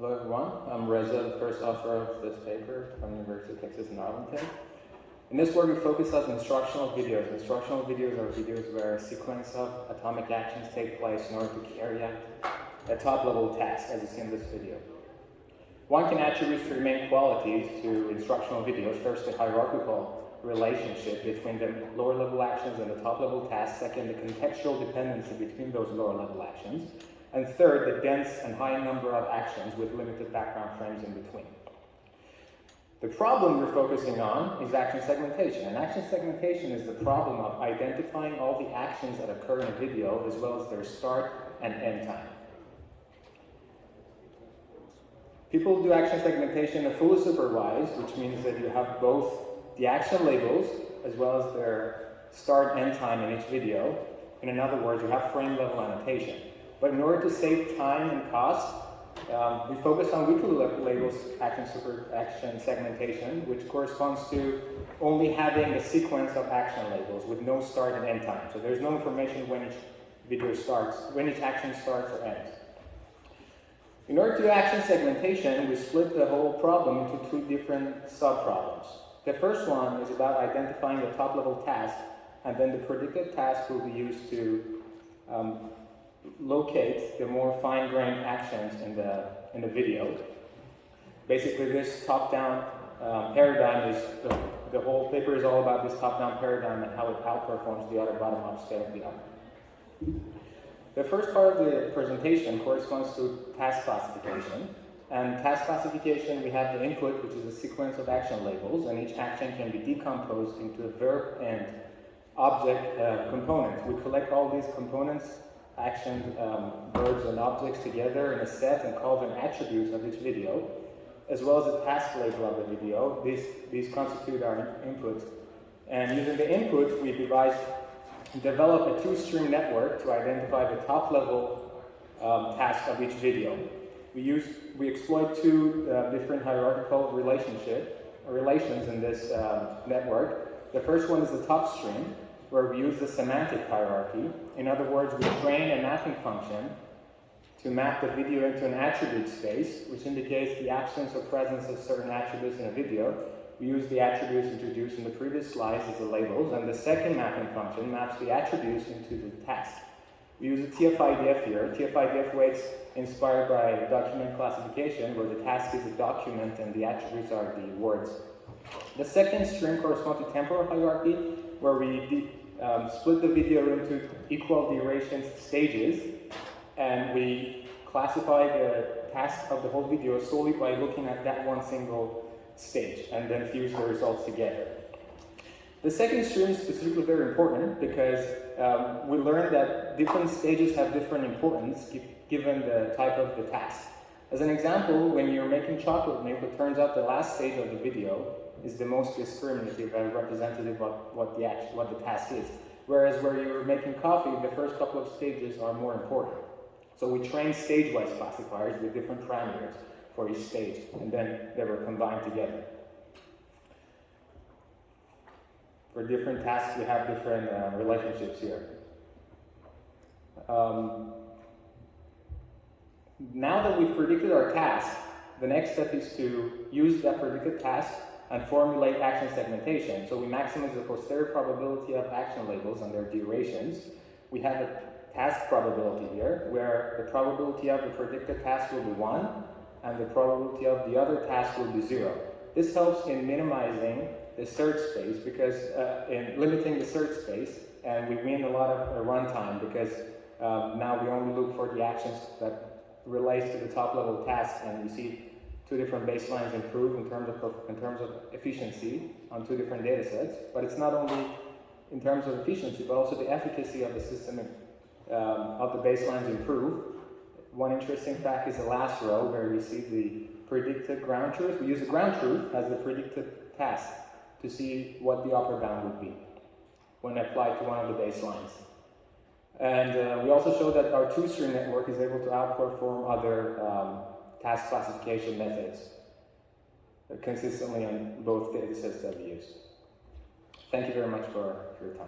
Hello everyone, I'm Reza, the first author of this paper from the University of Texas in Arlington. In this work we focus on instructional videos. Instructional videos are videos where a sequence of atomic actions take place in order to carry out a top-level task, as you see in this video. One can attribute three main qualities to instructional videos. First, the hierarchical relationship between the lower-level actions and the top-level tasks. Second, the contextual dependency between those lower-level actions. And third, the dense and high number of actions with limited background frames in between. The problem we're focusing on is action segmentation. And action segmentation is the problem of identifying all the actions that occur in a video as well as their start and end time. People do action segmentation fully supervised, which means that you have both the action labels as well as their start and end time in each video. In other words, you have frame level annotation. But in order to save time and cost, we focus on weekly labels action segmentation, which corresponds to only having a sequence of action labels with no start and end time. So there's no information when each video starts, when each action starts or ends. In order to do action segmentation, we split the whole problem into two different sub-problems. The first one is about identifying the top-level task, and then the predicted task will be used to locate the more fine-grained actions in the video. Basically, this top-down paradigm is the whole paper is all about this top-down paradigm and how it outperforms the other bottom-up state-of-the-art. The first part of the presentation corresponds to task classification. And task classification, we have the input, which is a sequence of action labels, and each action can be decomposed into a verb and object components. We collect all these components, actions, verbs, and objects together in a set and call them attributes of each video, as well as the task label of the video. These constitute our inputs. And using the input, we develop a two-stream network to identify the top-level task of each video. We exploit two different hierarchical relations in this network. The first one is the top stream, where we use the semantic hierarchy. In other words, we train a mapping function to map the video into an attribute space, which indicates the absence or presence of certain attributes in a video. We use the attributes introduced in the previous slides as the labels, and the second mapping function maps the attributes into the task. We use a TF-IDF here. TF-IDF weights inspired by document classification, where the task is a document and the attributes are the words. The second stream corresponds to temporal hierarchy, where we split the video into equal duration stages, and we classify the task of the whole video solely by looking at that one single stage, and then fuse the results together. The second stream is specifically very important because we learned that different stages have different importance given the type of the task. As an example, when you're making chocolate milk, it turns out the last stage of the video is the most discriminative and representative of what the task is. Whereas where you're making coffee, the first couple of stages are more important. So we train stage-wise classifiers with different parameters for each stage, and then they were combined together. For different tasks, we have different relationships here. Now that we've predicted our task, the next step is to use that predicted task and formulate action segmentation. So we maximize the posterior probability of action labels and their durations. We have a task probability here, where the probability of the predicted task will be 1, and the probability of the other task will be 0. This helps in minimizing the search space, because in limiting the search space, and we win a lot of runtime because now we only look for the actions that relates to the top-level task, and we see two different baselines improve in terms of efficiency on two different data sets. But it's not only in terms of efficiency, but also the efficacy of the system of the baselines improve. One interesting fact is the last row, where we see the predicted ground truth. We use the ground truth as the predicted task to see what the upper bound would be when applied to one of the baselines. And we also show that our two-stream network is able to outperform other task classification methods consistently on both data sets that we use. Thank you very much for your time.